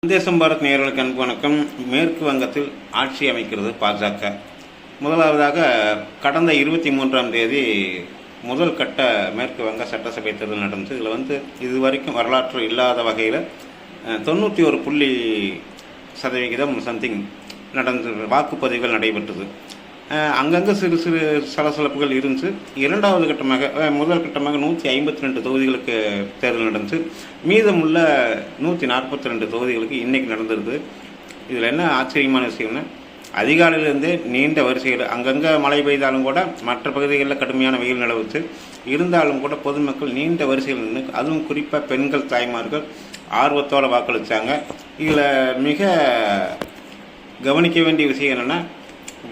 தேசம் பாரத் நேயர்களுக்கு அன்பு வணக்கம். மேற்கு வங்கத்தில் ஆட்சி அமைக்கிறது பாஜக. முதலாவதாக கடந்த 23ஆம் தேதி முதல் கட்ட மேற்கு வங்க சட்டசபை தேர்தல் நடந்தது. இதில் இதுவரைக்கும் வரலாற்று இல்லாத வகையில் 91% சம்திங் வாக்குப்பதிவுகள் நடைபெற்றது. அங்கங்கே சிறு சிறு சலசலப்புகள் இருந்துச்சு. இரண்டாவது கட்டமாக முதல் கட்டமாக 152 தொகுதிகளுக்கு தேர்தல் நடந்துச்சு. மீதமுள்ள 142 தொகுதிகளுக்கு இன்றைக்கி நடந்திருக்கு. இதில் என்ன ஆச்சரியமான விஷயம்னா, அதிகாலையிலேருந்தே நீண்ட வரிசைகள், அங்கங்கே மழை பெய்தாலும் கூட மற்ற பகுதிகளில் கடுமையான வெயில் நிலவுச்சு. இருந்தாலும் கூட பொதுமக்கள் நீண்ட வரிசைகள் நின்று, அதுவும் குறிப்பாக பெண்கள் தாய்மார்கள் ஆர்வத்தோடு வாக்களித்தாங்க. இதில் மிக கவனிக்க வேண்டிய விஷயம் என்னென்னா,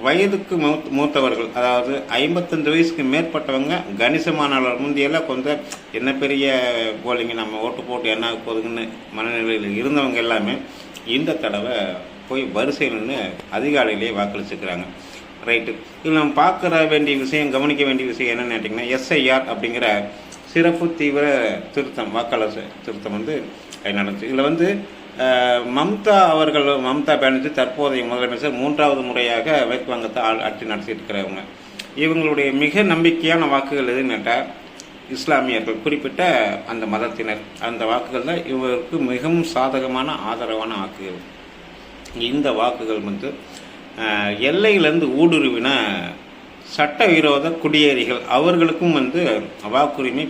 வயதுக்கு மூத்தவர்கள், அதாவது 55 வயசுக்கு மேற்பட்டவங்க கணிசமான அளவு, முந்தையெல்லாம் கொஞ்சம் என்ன பெரிய போலிங்க, நம்ம ஓட்டு போட்டு என்ன போகுதுன்னு மனநிலையில் இருந்தவங்க எல்லாமே இந்த தடவை போய் வரிசையில் நின்று அதிகாலையிலேயே வாக்களிச்சுக்கிறாங்க. ரைட்டு. இதில் நம்ம பார்க்குற வேண்டிய விஷயம், கவனிக்க வேண்டிய விஷயம் என்னென்னு கேட்டிங்கன்னா, எஸ்ஐஆர் அப்படிங்கிற சிறப்பு தீவிர திருத்தம், வாக்காளர் திருத்தம் நடந்துச்சு. இதில் மம்தா பானர்ஜி தற்போதைய முதலமைச்சர் 3வது முறையாக மேற்கு வங்கத்தை ஆட்சி நடத்திட்டு இருக்கிறவங்க. இவங்களுடைய மிக நம்பிக்கையான வாக்குகள் எதுன்னு கேட்டால், இஸ்லாமியர்கள், குறிப்பிட்ட அந்த மதத்தினர், அந்த வாக்குகள் தான் இவருக்கு மிகவும் சாதகமான ஆதரவான வாக்குகள். இந்த வாக்குகள் எல்லையிலேருந்து ஊடுருவின சட்டவிரோத குடியேறிகள், அவர்களுக்கும் வாக்குரிமை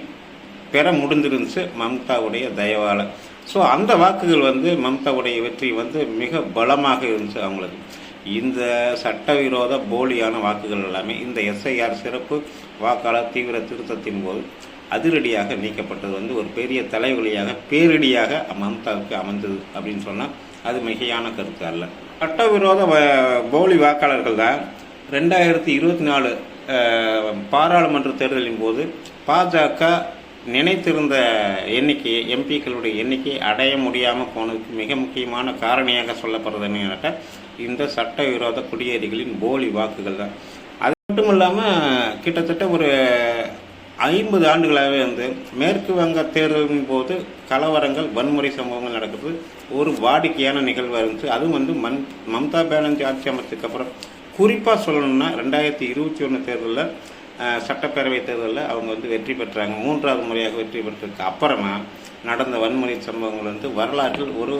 பெற முடிஞ்சிருந்துச்சு மம்தாவுடைய தயவால். ஸோ அந்த வாக்குகள் மம்தாவுடைய வெற்றி மிக பலமாக இருந்துச்சு அவங்களுக்கு. இந்த சட்டவிரோத போலியான வாக்குகள் எல்லாமே இந்த எஸ்ஐஆர் சிறப்பு வாக்காளர் தீவிர திருத்தத்தின் போது அதிரடியாக நீக்கப்பட்டது ஒரு பெரிய தலைவலியாக, பேரிடியாக மம்தாவுக்கு அமைந்தது அப்படின்னு சொன்னால் அது மிகையான கருத்து அல்ல. சட்டவிரோத போலி வாக்காளர்கள் தான் 2024 பாராளுமன்ற தேர்தலின் போது பாஜக நினைத்திருந்த எண்ணிக்கையை, எம்பிக்களுடைய எண்ணிக்கையை அடைய முடியாமல் போனதுக்கு மிக முக்கியமான காரணியாக சொல்லப்படுறது என்னன்னா, இந்த சட்டவிரோத குடியேறிகளின் போலி வாக்குகள் தான். அது மட்டும் இல்லாமல் கிட்டத்தட்ட ஒரு 50 ஆண்டுகளாகவே மேற்கு வங்க தேர்தலின் போது கலவரங்கள், வன்முறை சம்பவங்கள் நடக்குது ஒரு வாடிக்கையான நிகழ்வாக இருந்துச்சு. அதுவும் மம்தா பானர்ஜி ஆட்சி அமைச்சதுக்கு அப்புறம் குறிப்பாக சொல்லணும்னா 2021 தேர்தலில், சட்டப்பேரவை தேர்தலில் அவங்க வெற்றி பெற்றாங்க. 3வது முறையாக வெற்றி பெற்றதுக்கு அப்புறமா நடந்த வன்முறை சம்பவங்கள் வரலாற்றில் ஒரு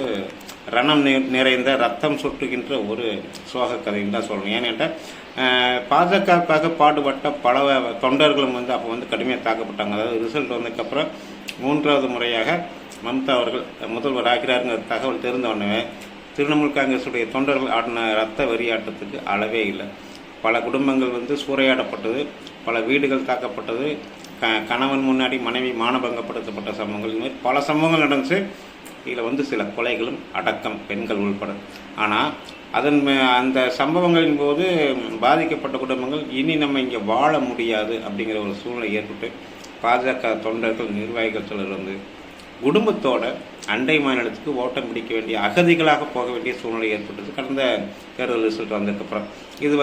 ரணம் நிறைந்த, ரத்தம் சொட்டுகின்ற ஒரு சோக கதைன்னு தான் சொல்லணும். ஏன்னென்றால் பாஜகவுக்காக பாடுபட்ட பல தொண்டர்களும் அப்போ கடுமையாக தாக்கப்பட்டாங்க. அதாவது ரிசல்ட் வந்ததுக்கப்புறம் 3வது முறையாக மம்தா அவர்கள் முதல்வர் ஆகிறாருங்கிற தகவல் தெரிந்தவுடனே திரிணாமுல் காங்கிரஸுடைய தொண்டர்கள் ஆடின ரத்த வெறியாட்டத்துக்கு அளவே இல்லை. பல குடும்பங்கள் சூறையாடப்பட்டது, பல வீடுகள் தாக்கப்பட்டது, கணவன் முன்னாடி மனைவி மானபங்கப்படுத்தப்பட்ட சம்பவங்கள், இந்த மாதிரி பல சம்பவங்கள் நடந்துச்சு. இதில் சில கொலைகளும் அடக்கம், பெண்கள் உள்பட. ஆனால் அந்த சம்பவங்களின் போது பாதிக்கப்பட்ட குடும்பங்கள் இனி நம்ம இங்கே வாழ முடியாது அப்படிங்கிற ஒரு சூழ்நிலை ஏற்பட்டு பாஜக தொண்டர்கள், நிர்வாகிகள் சிலர் குடும்பத்தோட அண்டை மாநிலத்துக்கு ஓட்டம் பிடிக்க வேண்டிய, அகதிகளாக போக வேண்டிய சூழ்நிலை ஏற்பட்டது கடந்த தேர்தல் ரிசல்ட் வந்ததுக்கப்புறம். இது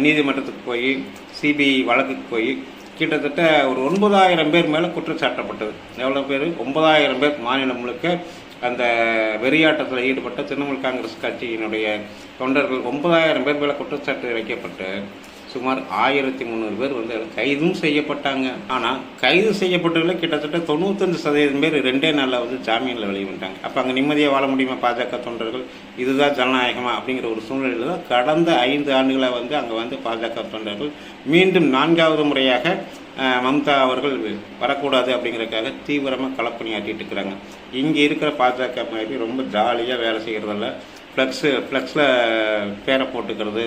நீதிமன்றத்துக்கு போய், சிபிஐ வழக்குக்கு போய் கிட்டத்தட்ட ஒரு 9000 பேர் மேலே குற்றச்சாட்டப்பட்டது. எவ்வளோ பேர்? 9000 பேர் மாநிலம் முழுக்க அந்த வெறியாட்டத்தில் ஈடுபட்ட திரிணாமுல் காங்கிரஸ் கட்சியினுடைய தொண்டர்கள் 9000 பேர் மேலே குற்றச்சாட்டு வைக்கப்பட்டு சுமார் 1300 பேர் கைதும் செய்யப்பட்டாங்க. ஆனால் கைது செய்யப்பட்டவர்கள் கிட்டத்தட்ட 95% பேர் 2 நாளில் ஜாமீனில் வெளியே வந்துட்டாங்க. அப்போ அங்கே நிம்மதியாக வாழ முடியுமா பாஜக தொண்டர்கள்? இதுதான் ஜனநாயகமா அப்படிங்கிற ஒரு சூழ்நிலையில் தான் கடந்த 5 ஆண்டுகளாக அங்கே பாஜக தொண்டர்கள் மீண்டும் 4வது முறையாக மம்தா அவர்கள் வரக்கூடாது அப்படிங்கிறதுக்காக தீவிரமாக களப்பணியாற்றிட்டு இருக்கிறாங்க. இங்கே இருக்கிற பாஜக மாதிரி ரொம்ப ஜாலியாக வேலை செய்கிறதில்ல. ஃப்ளெக்ஸில் பேரை போட்டுக்கிறது,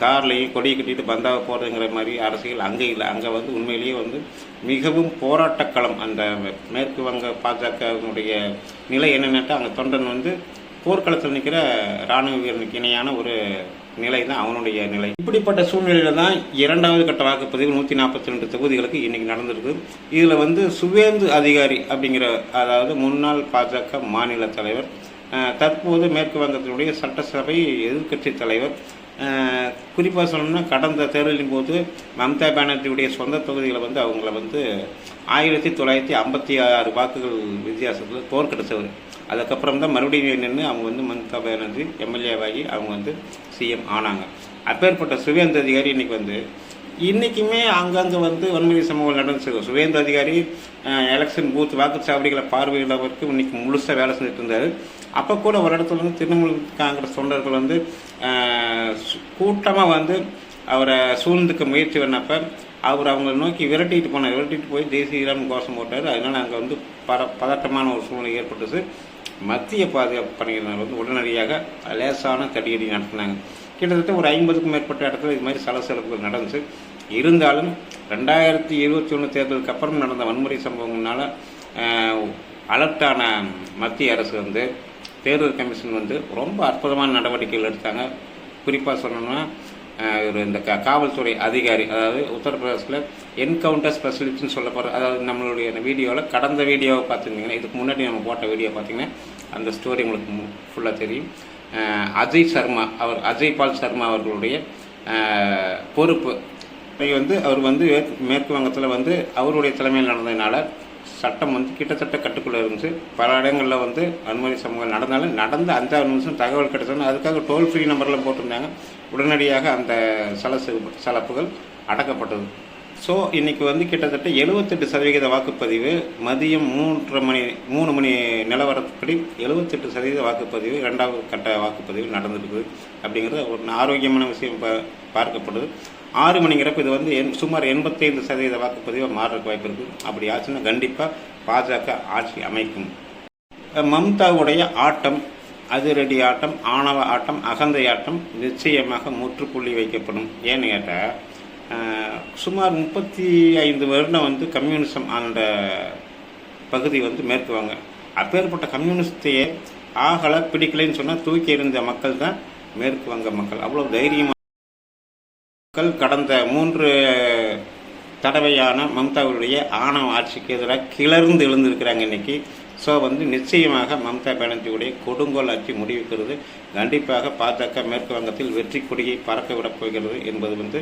கார்லேயும் கொடியை கட்டிட்டு பந்தாவை போகிறதுங்கிற மாதிரி அரசியல் அங்கே இல்லை. அங்கே உண்மையிலேயே மிகவும் போராட்டக்களம். அந்த மேற்கு வங்க பாஜகவினுடைய நிலை என்னென்னாட்டா, அங்கே தொண்டன் போர்க்களத்தில் நிற்கிற இராணுவ வீரனுக்கு இணையான ஒரு நிலை தான் அவனுடைய நிலை. இப்படிப்பட்ட சூழ்நிலையில் தான் 2வது கட்ட வாக்குப்பதிவு 142 தொகுதிகளுக்கு இன்றைக்கி நடந்திருக்கு. இதில் சுவேந்து அதிகாரி அப்படிங்கிற, அதாவது முன்னாள் பாஜக மாநில தலைவர், தற்போது மேற்கு வங்கத்தினுடைய சட்டசபை எதிர்க்கட்சி தலைவர், குறிப்பாக சொல்லணும்னா கடந்த தேர்தலின் போது மம்தா பானர்ஜியுடைய சொந்த தொகுதிகளை அவங்கள 1956 வாக்குகள் வித்தியாசத்தில் தோற்கடித்தவர். அதுக்கப்புறம் தான் மறுபடியும் நின்று அவங்க வந்து மம்தா பானர்ஜி எம்எல்ஏவாகி அவங்க வந்து சிஎம் ஆனாங்க. அப்பேற்பட்ட சுவேந்து அதிகாரி இன்றைக்குமே அங்கங்கே வந்து வன்முறை சம்பவங்கள் நடந்துச்சு. சுவேந்து அதிகாரி எலெக்ஷன் பூத் வாக்குச்சாவடிகளை பார்வையிடவருக்கு இன்றைக்கி முழுசாக வேலை செஞ்சுட்டு இருந்தார். அப்போ கூட ஒரு இடத்துல வந்து திரிணாமுல் காங்கிரஸ் தொண்டர்கள் வந்து கூட்டமாக வந்து அவரை சூழ்ந்துக்க முயற்சி பண்ணப்போ அவர் அவங்களை நோக்கி விரட்டிட்டு போய் ஜெய் ஸ்ரீராம் கோஷம் போட்டார். அதனால் அங்கே வந்து பதட்டமான ஒரு சூழ்நிலை ஏற்பட்டுச்சு. மத்திய பாதுகாப்பு பணியினர் வந்து உடனடியாக லேசான தடியடி நடத்தினாங்க. கிட்டத்தட்ட ஒரு 50க்கும் மேற்பட்ட இடத்துல இது மாதிரி சலசலப்புகள் நடந்துச்சு. இருந்தாலும் 2021 தேர்தலுக்கு அப்புறம் நடந்த வன்முறை சம்பவங்களால் அலர்ட்டான மத்திய அரசு வந்து தேர்தல் கமிஷன் வந்து ரொம்ப அற்புதமான நடவடிக்கைகள் எடுத்தாங்க. குறிப்பாக சொல்லணும்னா இந்த காவல்துறை அதிகாரி, அதாவது உத்தரப்பிரதேசில் என்கவுண்டர் ஸ்பெஷலிஸ்ட்னு சொல்லப்படுற, அதாவது நம்மளுடைய வீடியோவில் கடந்த வீடியோவை பார்த்துருந்தீங்கன்னா, இதுக்கு முன்னாடி நம்ம போட்ட வீடியோ பார்த்தீங்கன்னா அந்த ஸ்டோரி உங்களுக்கு ஃபுல்லாக தெரியும். அஜய் பால் சர்மா அவர்களுடைய பொறுப்பு வந்து அவர் வந்து மேற்கு வங்கத்தில் வந்து அவருடைய தலைமையில் நடந்ததுனால சட்டம் வந்து கிட்டத்தட்ட கட்டுக்குள்ளே இருந்துச்சு. பல இடங்களில் வந்து வன்முறை சம்பவங்கள் நடந்தாலும் நடந்த 5 நிமிஷம் தகவல் கிடைச்சதுன்னு அதுக்காக டோல் ஃப்ரீ நம்பர்லாம் போட்டிருந்தாங்க. உடனடியாக அந்த சலப்புகள் அடக்கப்பட்டது. ஸோ இன்றைக்கி வந்து கிட்டத்தட்ட 78% வாக்குப்பதிவு மதியம் 3 மணி நிலவரப்படி 78% வாக்குப்பதிவு 2வது கட்ட வாக்குப்பதிவு நடந்துருக்குது. அப்படிங்கிறது ஒரு ஆரோக்கியமான விஷயம் பார்க்கப்படுது. 6 மணிங்கிறப்ப இது வந்து சுமார் 85% வாக்குப்பதிவாக மாறுறதுக்கு வாய்ப்பு இருக்குது. அப்படி ஆச்சுன்னா கண்டிப்பாக பாஜக ஆட்சி அமைக்கும். மம்தாவுடைய ஆட்டம், அதிரடி ஆட்டம், ஆணவ ஆட்டம், அகந்தை ஆட்டம் நிச்சயமாக முற்றுப்புள்ளி வைக்கப்படும். ஏன்னு கேட்டால் சுமார் 35 வருடம் வந்து கம்யூனிசம் ஆண்ட பகுதி வந்து மேற்கு வங்க. அப்பேற்பட்ட கம்யூனிஸ்டையே ஆகலை பிடிக்கலைன்னு சொன்னால் தூக்கி எறிந்த மக்கள் தான் மேற்கு வங்க மக்கள். அவ்வளோ தைரியமாக மக்கள் கடந்த 3 தடவையான மம்தாவுடைய ஆணவ ஆட்சிக்கு எதிராக கிளர்ந்து எழுந்திருக்கிறாங்க இன்றைக்கி. ஸோ வந்து நிச்சயமாக மம்தா பானர்ஜியுடைய கொடுங்கோல் ஆட்சி முடிவுக்கிறது. கண்டிப்பாக பாஜக மேற்கு வங்கத்தில் வெற்றி கொடியை பறக்க விடப் போகிறது என்பது வந்து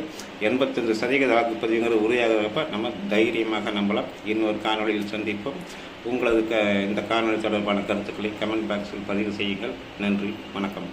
85% வாக்குப்பதிவுங்கிறது உறுதியாகிறப்ப நம்ம தைரியமாக நம்பலாம். இன்னொரு காணொலியில் சந்திப்போம். உங்களது இந்த காணொலி தொடர்பான கருத்துக்களை கமெண்ட் பாக்ஸில் பதிவு செய்யுங்கள். நன்றி, வணக்கம்.